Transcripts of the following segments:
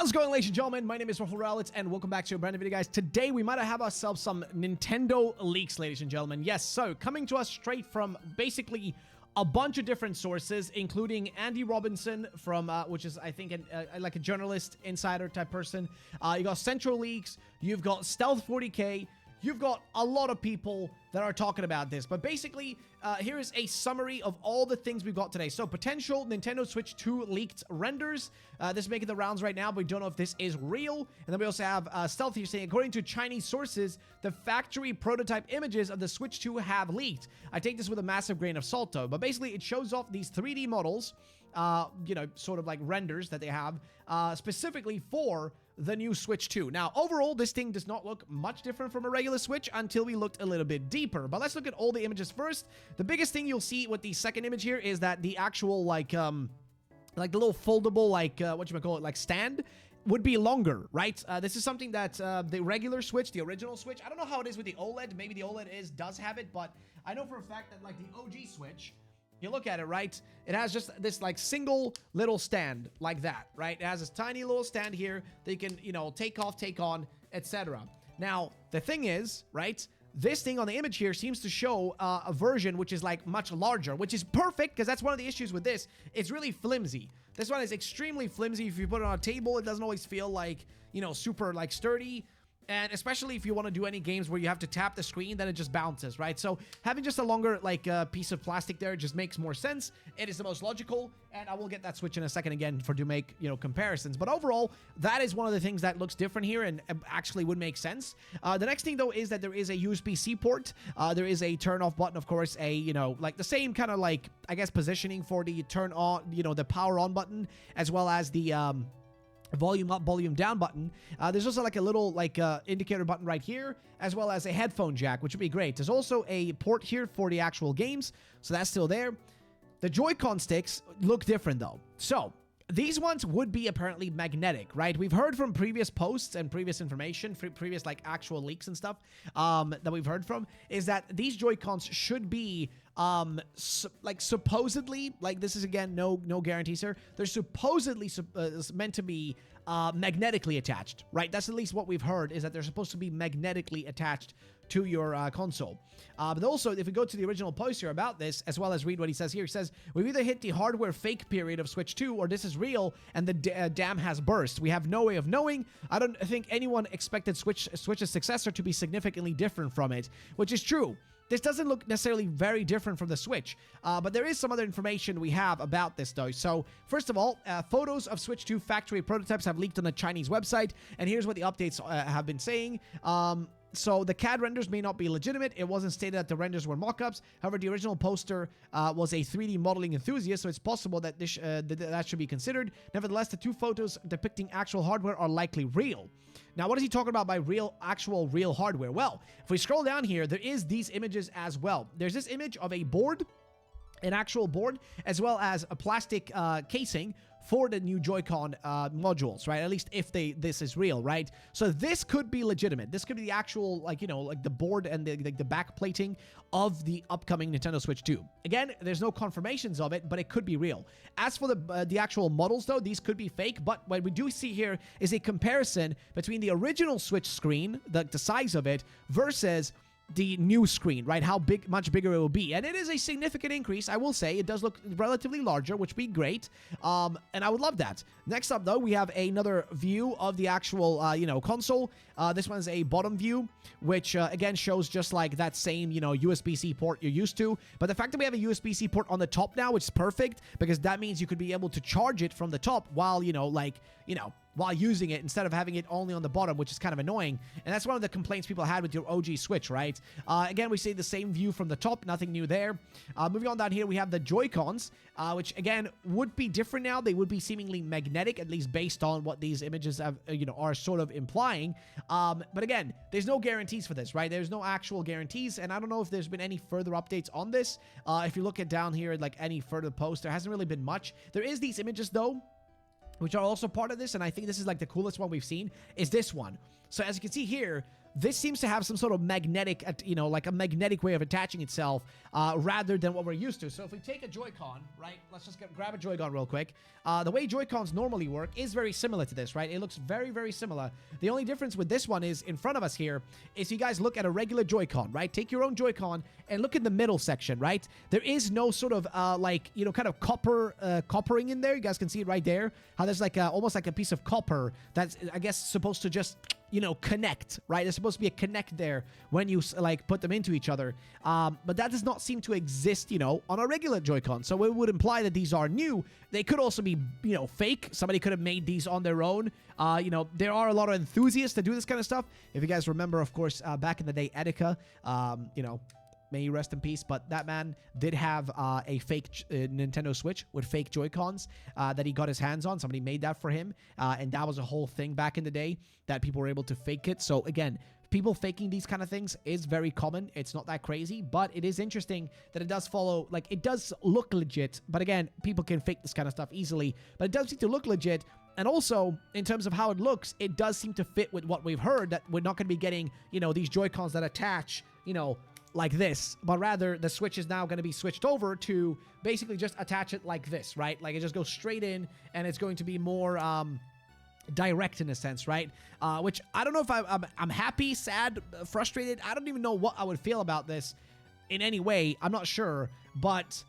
How's it going, ladies and gentlemen? My name is Rowlitz, and welcome back to a brand new video, guys. Today, we might have ourselves some Nintendo leaks, ladies and gentlemen. Yes, so coming to us straight from basically a bunch of different sources, including Andy Robinson from, which is, I think, like a journalist, insider type person. You got Central Leaks, you've got Stealth 40K, you've got a lot of people that are talking about this. But basically, here is a summary of all the things we've got today. So, potential Nintendo Switch 2 leaked renders. This is making the rounds right now, but we don't know if this is real. And then we also have Stealth here saying, according to Chinese sources, the factory prototype images of the Switch 2 have leaked. I take this with a massive grain of salt, though. But basically, it shows off these 3D models, you know, sort of like renders that they have, specifically for the new Switch 2. Now, overall, this thing does not look much different from a regular Switch until we looked a little bit deeper. But let's look at all the images first. The biggest thing you'll see with the second image here is that the actual, like the little foldable, like, whatchamacallit, like stand would be longer, right? This is something that the regular Switch, the original Switch, I don't know how it is with the OLED. Maybe the OLED does have it, but I know for a fact that, like, the OG Switch, you look at it, right? It has just this, like, single little stand like that, right? It has this tiny little stand here that you can, you know, take off, take on, etc. Now, the thing is, right, this thing on the image here seems to show a version which is, like, much larger, which is perfect, because that's one of the issues with this. It's really flimsy. This one is extremely flimsy. If you put it on a table, it doesn't always feel like, you know, super, like, sturdy. And especially if you want to do any games where you have to tap the screen, then it just bounces, right? So having just a longer, like, piece of plastic there just makes more sense. It is the most logical, and I will get that Switch in a second again to make, you know, comparisons. But overall, that is one of the things that looks different here and actually would make sense. The next thing, though, is that there is a USB-C port. There is a turn-off button, of course, you know, like the same kind of, like, I guess, positioning for the turn-on, you know, the power-on button, as well as the volume up, volume down button. There's also like a little like indicator button right here, as well as a headphone jack, which would be great. There's also a port here for the actual games, so that's still there. The Joy-Con sticks look different though. So these ones would be apparently magnetic, right? We've heard from previous posts and previous information, previous like actual leaks and stuff that we've heard from, is that these Joy-Cons should be like supposedly, like this is again no guarantees here, they're supposedly meant to be magnetically attached, right? That's at least what we've heard, is that they're supposed to be magnetically attached to your console. But also, if we go to the original post here about this, as well as read what he says here, he says, we've either hit the hardware fake period of Switch 2, or this is real, and the dam has burst. We have no way of knowing. I don't think anyone expected Switch's successor to be significantly different from it, which is true. This doesn't look necessarily very different from the Switch, but there is some other information we have about this, though. So, first of all, photos of Switch 2 factory prototypes have leaked on the Chinese website, and here's what the updates have been saying. So the CAD renders may not be legitimate. It wasn't stated that the renders were mock-ups. However, the original poster was a 3D modeling enthusiast, so it's possible that this that should be considered. Nevertheless, the two photos depicting actual hardware are likely real. Now, what is he talking about by actual real hardware? Well, if we scroll down here, there is these images as well. There's this image of a board, an actual board, as well as a plastic casing for the new Joy-Con modules, right? At least if this is real, right? So this could be legitimate. This could be the actual, like, you know, like the board and the back plating of the upcoming Nintendo Switch 2. Again, there's no confirmations of it, but it could be real. As for the actual models, though, these could be fake, but what we do see here is a comparison between the original Switch screen, the size of it, versus the new screen, right? How much bigger it will be. And it is a significant increase, I will say. It does look relatively larger, which would be great. And I would love that. Next up, though, we have another view of the actual, you know, console. This one's a bottom view, which, again, shows just like that same, you know, USB-C port you're used to. But the fact that we have a USB-C port on the top now, which is perfect, because that means you could be able to charge it from the top while, you know, like, you know, while using it, instead of having it only on the bottom, which is kind of annoying. And that's one of the complaints people had with your OG Switch, right? Again, we see the same view from the top, nothing new there. Moving on down here, we have the Joy-Cons, which, again, would be different now. They would be seemingly magnetic, at least based on what these images have, you know, are sort of implying. But again, there's no guarantees for this, right? There's no actual guarantees, and I don't know if there's been any further updates on this. If you look at down here, like any further post, there hasn't really been much. There is these images, though, which are also part of this, and I think this is like the coolest one we've seen, is this one. So as you can see here, this seems to have some sort of magnetic, like a magnetic way of attaching itself rather than what we're used to. So if we take a Joy-Con, right, let's just grab a Joy-Con real quick. The way Joy-Cons normally work is very similar to this, right? It looks very, very similar. The only difference with this one is in front of us here is you guys look at a regular Joy-Con, right? Take your own Joy-Con and look in the middle section, right? There is no sort of kind of coppering in there. You guys can see it right there. How there's like almost like a piece of copper that's, I guess, supposed to just connect, right? There's supposed to be a connect there when you like put them into each other. But that does not seem to exist, on a regular Joy-Con. So it would imply that these are new. They could also be, fake. Somebody could have made these on their own. There are a lot of enthusiasts that do this kind of stuff. If you guys remember, of course, back in the day, Etika, may he rest in peace, but that man did have a fake Nintendo Switch with fake Joy-Cons that he got his hands on. Somebody made that for him, and that was a whole thing back in the day that people were able to fake it. So again, people faking these kind of things is very common. It's not that crazy, but it is interesting that it does follow, like, it does look legit, but again, people can fake this kind of stuff easily, but it does seem to look legit. And also, in terms of how it looks, it does seem to fit with what we've heard, that we're not going to be getting, these Joy-Cons that attach, like this, but rather the Switch is now going to be switched over to basically just attach it like this, right? Like it just goes straight in, and it's going to be more direct in a sense, right? Which I don't know if I'm happy, sad, frustrated. I don't even know what I would feel about this in any way. I'm not sure, but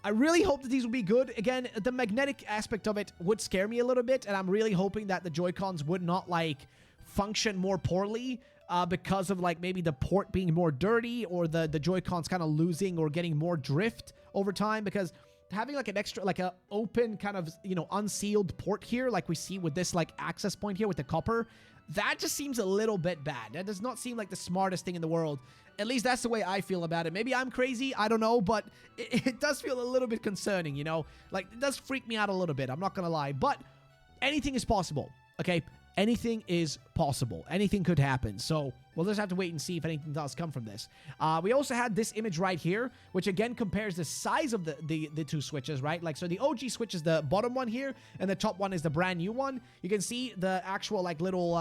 I really hope that these will be good. Again, the magnetic aspect of it would scare me a little bit, and I'm really hoping that the Joy-Cons would not like function more poorly because of like maybe the port being more dirty, or the Joy-Cons kind of losing or getting more drift over time, because having like an extra, like a open kind of, unsealed port here, like we see with this like access point here with the copper, that just seems a little bit bad. That does not seem like the smartest thing in the world. At least that's the way I feel about it. Maybe I'm crazy, I don't know, but it does feel a little bit concerning, like it does freak me out a little bit, I'm not gonna lie, but anything is possible, okay? Anything is possible. Anything could happen. So we'll just have to wait and see if anything does come from this. We also had this image right here, which again compares the size of the two Switches, right? Like, so the OG Switch is the bottom one here, and the top one is the brand new one. You can see the actual like little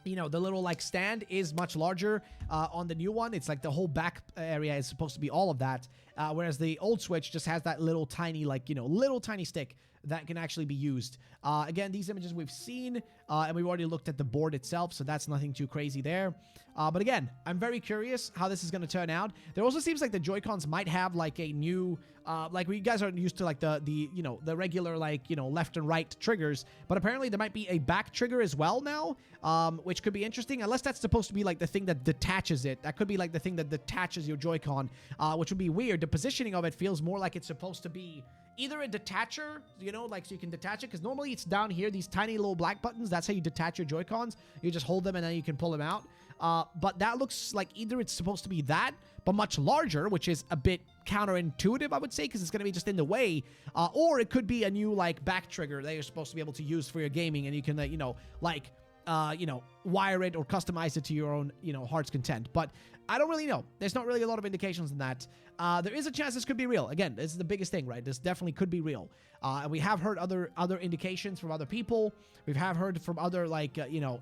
the little like stand is much larger on the new one. It's like the whole back area is supposed to be all of that, whereas the old Switch just has that little tiny, like, little tiny stick that can actually be used. Again, these images we've seen, and we've already looked at the board itself, so that's nothing too crazy there. But again, I'm very curious how this is going to turn out. There also seems like the Joy-Cons might have like a new, like you guys are used to like the regular like, left and right triggers, but apparently there might be a back trigger as well now, which could be interesting, unless that's supposed to be like the thing that detaches it. That could be like the thing that detaches your Joy-Con, which would be weird. The positioning of it feels more like it's supposed to be either a detacher, like so you can detach it, because normally it's down here, these tiny little black buttons, that's how you detach your Joy-Cons. You just hold them and then you can pull them out. But that looks like either it's supposed to be that, but much larger, which is a bit counterintuitive, I would say, because it's going to be just in the way, or it could be a new, like, back trigger that you're supposed to be able to use for your gaming, and you can, wire it or customize it to your own, heart's content. But I don't really know. There's not really a lot of indications in that. There is a chance this could be real. Again, this is the biggest thing, right? This definitely could be real. And we have heard other indications from other people. We have heard from other,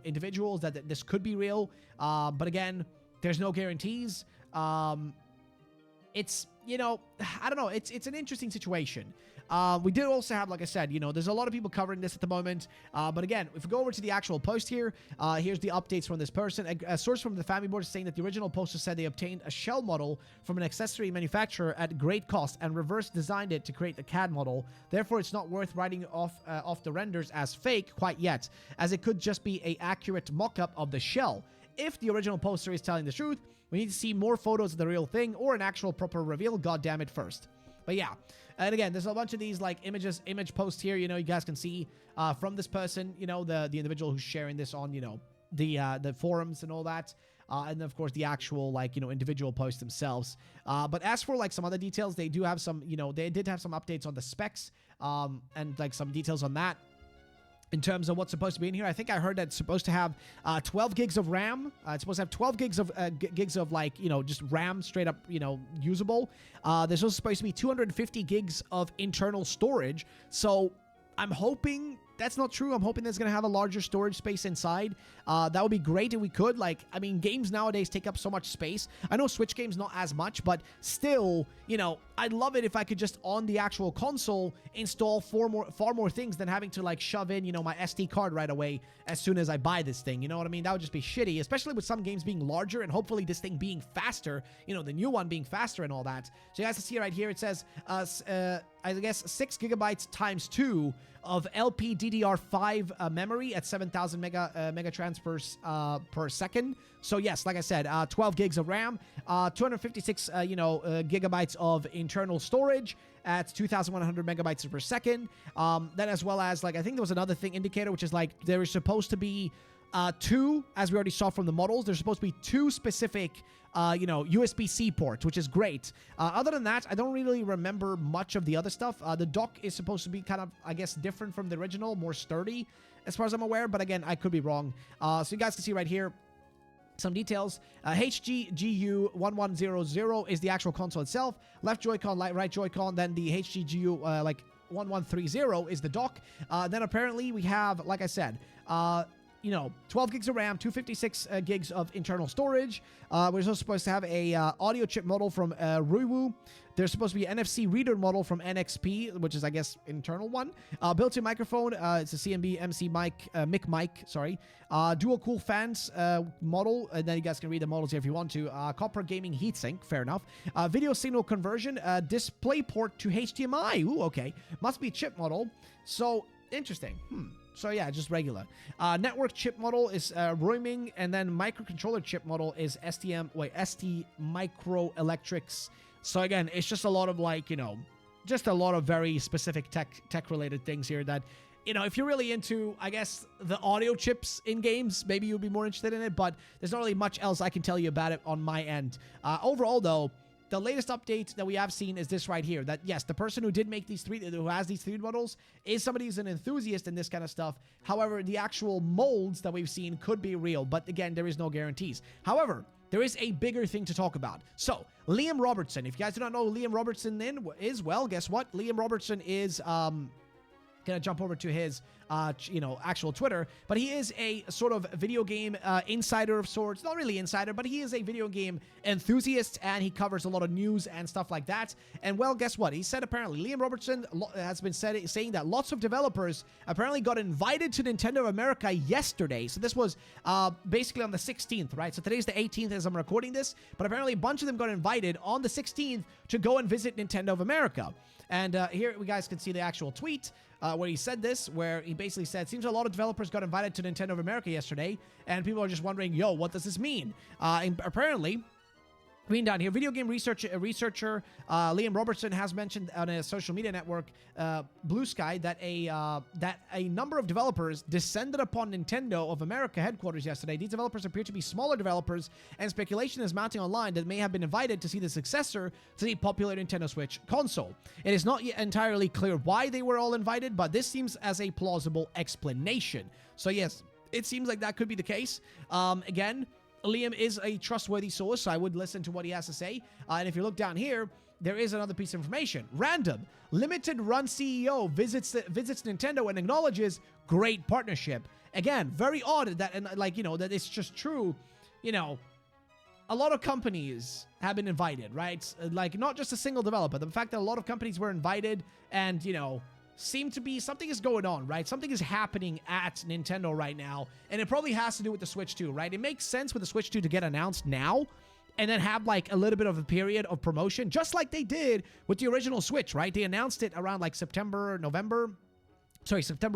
individuals that this could be real. But again, there's no guarantees. It's, I don't know. It's an interesting situation. We did also have, like I said, there's a lot of people covering this at the moment. But again, if we go over to the actual post here, here's the updates from this person. A source from the family board is saying that the original poster said they obtained a shell model from an accessory manufacturer at great cost and reverse designed it to create the CAD model. Therefore, it's not worth writing off the renders as fake quite yet, as it could just be an accurate mock-up of the shell. If the original poster is telling the truth, we need to see more photos of the real thing or an actual proper reveal, goddammit, first. But yeah, and again, there's a bunch of these like image posts here, you guys can see from this person, the individual who's sharing this on, the forums and all that. And then, of course, the actual, individual posts themselves. But as for, some other details, they do have some, they did have some updates on the specs and, some details on that. In terms of what's supposed to be in here, I think I heard that it's supposed to have 12 gigs of RAM. It's supposed to have 12 gigs of just RAM straight up, usable. There's also supposed to be 250 gigs of internal storage. So I'm hoping that's not true. I'm hoping that's going to have a larger storage space inside. That would be great if we could. Like, I mean, games nowadays take up so much space. I know Switch games not as much, but still, you know, I'd love it if I could just on the actual console install far more things than having to like shove in, you know, my SD card right away as soon as I buy this thing. You know what I mean? That would just be shitty, especially with some games being larger and hopefully this thing being faster, you know, the new one being faster and all that. So you guys can see right here, it says, I guess 6 gigabytes times 2 of LPDDR5 memory at 7,000 megatransfers per second. So yes, like I said, 12 gigs of RAM, 256 gigabytes of internal storage at 2,100 megabytes per second. Then as well as, like, I think there was another thing indicator, which is like there is supposed to be two, as we already saw from the models, there's supposed to be 2 specific USB-C ports, which is great. Other than that, I don't really remember much of the other stuff. The dock is supposed to be kind of, I guess, different from the original, more sturdy, as far as I'm aware, but again, I could be wrong. So you guys can see right here some details. HGGU1100 is the actual console itself. Left Joy-Con, right Joy-Con, then the HGGU, 1130 is the dock. Then apparently we have, like I said, 12 gigs of RAM, 256 gigs of internal storage. We're also supposed to have a audio chip model from Ruiwu. There's supposed to be an NFC reader model from NXP, which is, I guess, internal one. Built-in microphone. It's a CMB MC mic, sorry. Dual cool fans model. And then you guys can read the models here if you want to. Copper gaming heatsink. Fair enough. Video signal conversion. Display port to HDMI. Ooh, okay. Must be chip model. So, interesting. So yeah, just regular. Network chip model is roaming, and then microcontroller chip model is ST Microelectrics. So again, it's just a lot of just a lot of very specific tech related things here that, if you're really into, I guess, the audio chips in games, maybe you'd be more interested in it, but there's not really much else I can tell you about it on my end. Overall though, the latest update that we have seen is this right here, that yes, the person who did make who has these 3 models is somebody who's an enthusiast in this kind of stuff. However, the actual molds that we've seen could be real, but again, there is no guarantees. However, there is a bigger thing to talk about. So, Liam Robertson, if you guys do not know who Liam Robertson is, well, guess what? Liam Robertson is, gonna jump over to his, actual Twitter, but he is a sort of video game insider of sorts. Not really insider, but he is a video game enthusiast, and he covers a lot of news and stuff like that. And well, guess what? He said apparently Liam Robertson has been saying that lots of developers apparently got invited to Nintendo of America yesterday. So this was basically on the 16th, right? So today's the 18th as I'm recording this, but apparently a bunch of them got invited on the 16th to go and visit Nintendo of America. And here we guys can see the actual tweet where he said this, where he basically said, seems a lot of developers got invited to Nintendo of America yesterday, and people are just wondering, yo, what does this mean? And apparently, reading down here, video game researcher Liam Robertson has mentioned on a social media network, Blue Sky, that a number of developers descended upon Nintendo of America headquarters yesterday. These developers appear to be smaller developers, and speculation is mounting online that may have been invited to see the successor to the popular Nintendo Switch console. It is not yet entirely clear why they were all invited, but this seems as a plausible explanation. So yes, it seems like that could be the case. Again, Liam is a trustworthy source, so I would listen to what he has to say. And if you look down here, there is another piece of information. Random. Limited Run CEO visits Nintendo and acknowledges great partnership. Again, very odd that, that it's just true. A lot of companies have been invited, right? Like, not just a single developer. The fact that a lot of companies were invited and, seem to be, something is going on, right? Something is happening at Nintendo right now, and it probably has to do with the Switch 2, right? It makes sense with the Switch 2 to get announced now, and then have, a little bit of a period of promotion, just like they did with the original Switch, right? They announced it around, September,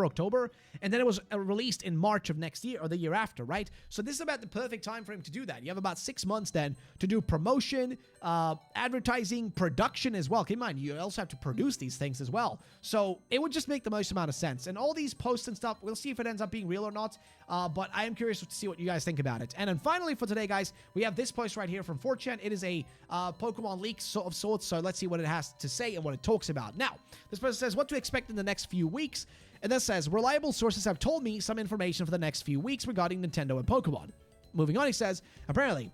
October, and then it was released in March of next year or the year after, right? So this is about the perfect time for him to do that. You have about 6 months then to do promotion, advertising, production as well. Keep in mind, you also have to produce these things as well. So it would just make the most amount of sense. And all these posts and stuff, we'll see if it ends up being real or not, but I am curious to see what you guys think about it. And then finally for today, guys, we have this post right here from 4chan. It is a Pokemon leak of sorts, so let's see what it has to say and what it talks about. Now, this person says, what to expect in the next few weeks. And then says, reliable sources have told me some information for the next few weeks regarding Nintendo and Pokemon. Moving on, he says, apparently,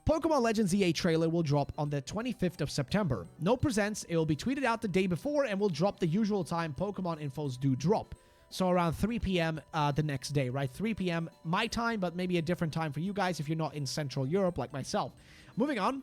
Pokémon Legends ZA trailer will drop on the 25th of September. No presents, it will be tweeted out the day before and will drop the usual time Pokemon infos do drop. So around 3 p.m. The next day, right? 3 p.m. my time, but maybe a different time for you guys if you're not in Central Europe like myself. Moving on,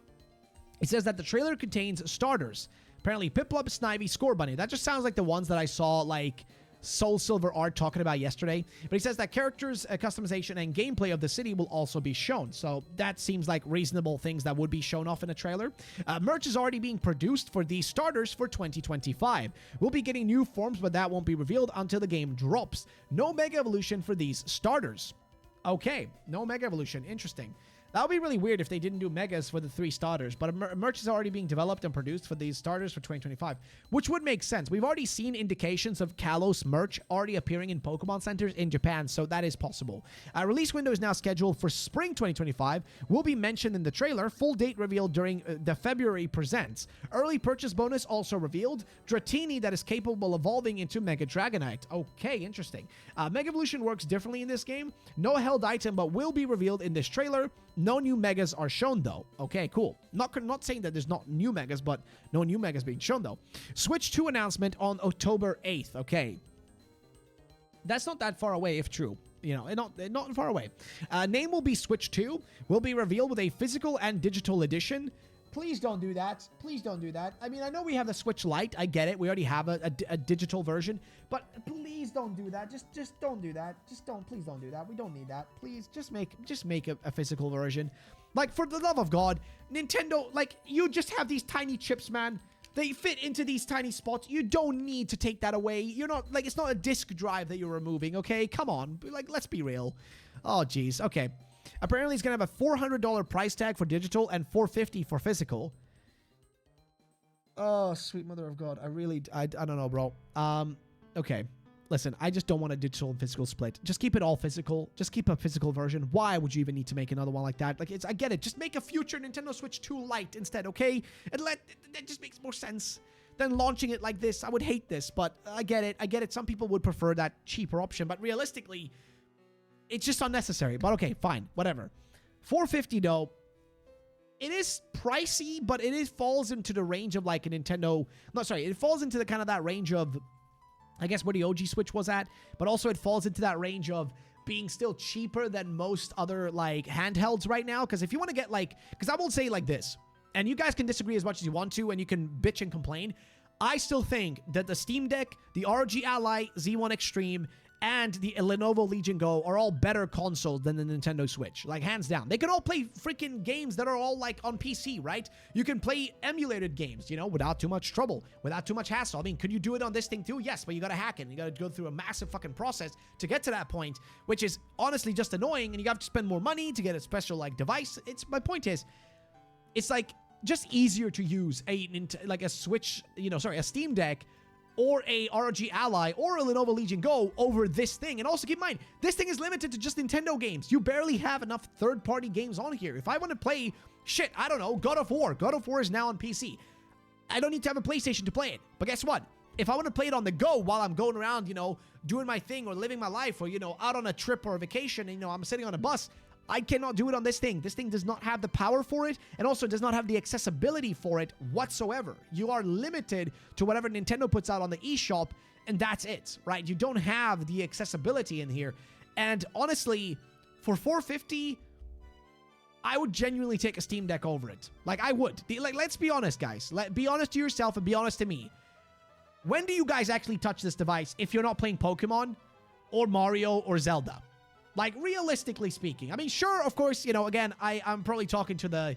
it says that the trailer contains starters. Apparently, Piplup, Snivy, Scorbunny. That just sounds like the ones that I saw, like, Soul Silver Art talking about yesterday. But he says that characters, customization, and gameplay of the city will also be shown. So that seems like reasonable things that would be shown off in a trailer. Merch is already being produced for these starters for 2025. We'll be getting new forms, but that won't be revealed until the game drops. No Mega Evolution for these starters. Okay, no Mega Evolution. Interesting. That would be really weird if they didn't do Megas for the 3 starters, but merch is already being developed and produced for these starters for 2025, which would make sense. We've already seen indications of Kalos merch already appearing in Pokemon centers in Japan, so that is possible. Release window is now scheduled for spring 2025, will be mentioned in the trailer, full date revealed during the February Presents. Early purchase bonus also revealed, Dratini that is capable of evolving into Mega Dragonite. Okay, interesting. Mega Evolution works differently in this game. No held item, but will be revealed in this trailer. No new Megas are shown, though. Okay, cool. Not saying that there's not new Megas, but no new Megas being shown, though. Switch 2 announcement on October 8th. Okay. That's not that far away, if true. You know, not far away. Name will be Switch 2. Will be revealed with a physical and digital edition. Please don't do that. Please don't do that. I mean, I know we have the Switch Lite. I get it. We already have a digital version. But please don't do that. Just don't do that. Please don't do that. We don't need that. Please, just make a physical version. Like, for the love of God, Nintendo, like, you just have these tiny chips, man. They fit into these tiny spots. You don't need to take that away. You're not, like, it's not a disk drive that you're removing, okay? Come on. Like, let's be real. Oh, jeez. Okay. Apparently, it's going to have a $400 price tag for digital and $450 for physical. Oh, sweet mother of God. I don't know, bro. Okay. Listen, I just don't want a digital and physical split. Just keep it all physical. Just keep a physical version. Why would you even need to make another one like that? Like, I get it. Just make a future Nintendo Switch 2 Lite instead, okay? And that just makes more sense than launching it like this. I would hate this, but I get it. I get it. Some people would prefer that cheaper option, but realistically, it's just unnecessary. But okay, fine, whatever. $450 though. It is pricey, but it falls into the range of like a Nintendo. No, sorry, it falls into the kind of that range of, I guess, where the OG Switch was at. But also, it falls into that range of being still cheaper than most other like handhelds right now. Because if you want to get like, because I will say like this, and you guys can disagree as much as you want to, and you can bitch and complain. I still think that the Steam Deck, the ROG Ally Z1 Extreme, and the Lenovo Legion Go are all better consoles than the Nintendo Switch. Like, hands down. They can all play freaking games that are all, like, on PC, right? You can play emulated games, you know, without too much trouble, without too much hassle. I mean, could you do it on this thing too? Yes, but you gotta hack it. You gotta go through a massive fucking process to get to that point, which is honestly just annoying, and you have to spend more money to get a special, like, device. My point is, it's, like, just easier to use a Switch, a Steam Deck, or a ROG Ally, or a Lenovo Legion Go over this thing. And also keep in mind, this thing is limited to just Nintendo games. You barely have enough third-party games on here. If I want to play, shit, I don't know, God of War. God of War is now on PC. I don't need to have a PlayStation to play it. But guess what? If I want to play it on the go while I'm going around, doing my thing or living my life or, out on a trip or a vacation and, I'm sitting on a bus, I cannot do it on this thing. This thing does not have the power for it and also does not have the accessibility for it whatsoever. You are limited to whatever Nintendo puts out on the eShop, and that's it, right? You don't have the accessibility in here. And honestly, for $450, I would genuinely take a Steam Deck over it. Like, I would. Let's be honest, guys. Be honest to yourself and be honest to me. When do you guys actually touch this device if you're not playing Pokemon or Mario or Zelda? Like, realistically speaking. I mean, sure, of course, again, I'm probably talking to the,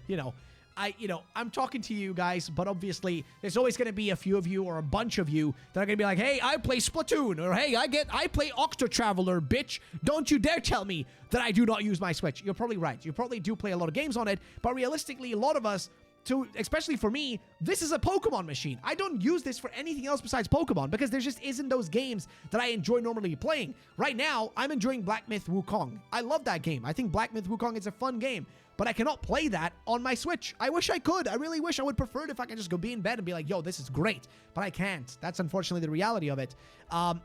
I'm talking to you guys, but obviously, there's always going to be a few of you or a bunch of you that are going to be like, hey, I play Splatoon, or hey, I play Octo Traveler, bitch. Don't you dare tell me that I do not use my Switch. You're probably right. You probably do play a lot of games on it, but realistically, a lot of us, especially for me, this is a Pokemon machine. I don't use this for anything else besides Pokemon because there just isn't those games that I enjoy normally playing. Right now, I'm enjoying Black Myth Wukong. I love that game. I think Black Myth Wukong is a fun game, but I cannot play that on my Switch. I wish I could. I really wish. I would prefer it if I could just go be in bed and be like, yo, this is great, but I can't. That's unfortunately the reality of it.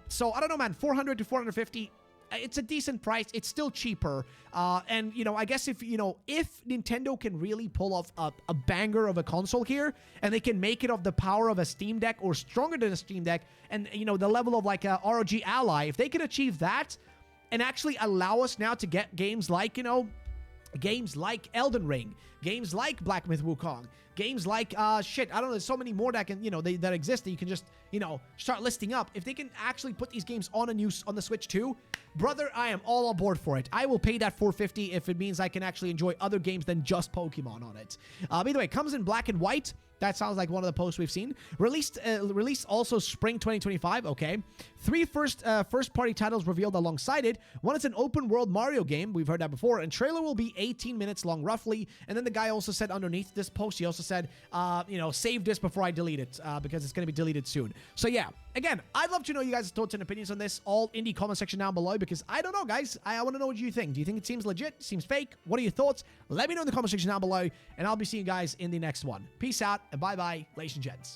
So I don't know, man, 400 to 450. it's a decent price. It's still cheaper. And, you know, I guess if Nintendo can really pull off a banger of a console here, and they can make it of the power of a Steam Deck or stronger than a Steam Deck, and, you know, the level of like a ROG Ally, if they can achieve that and actually allow us now to get games like, you know, games like Elden Ring, games like Black Myth Wukong, games like, I don't know, there's so many more that can, you know, that exist that you can just, you know, start listing up. If they can actually put these games on the Switch too, brother, I am all on board for it. I will pay that $450 if it means I can actually enjoy other games than just Pokemon on it. Either way, it comes in black and white. That sounds like one of the posts we've seen. Released also spring 2025. Okay. 3 first-party titles revealed alongside it. One is an open-world Mario game. We've heard that before. And trailer will be 18 minutes long, roughly. And then the guy also said underneath this post, he also said, you know, save this before I delete it, because it's going to be deleted soon. So yeah, again, I'd love to know you guys' thoughts and opinions on this, all in the comment section down below, because I don't know, guys. I want to know what you think. Do you think it seems legit? Seems fake? What are your thoughts? Let me know in the comment section down below, and I'll be seeing you guys in the next one. Peace out, and bye-bye, ladies and gents.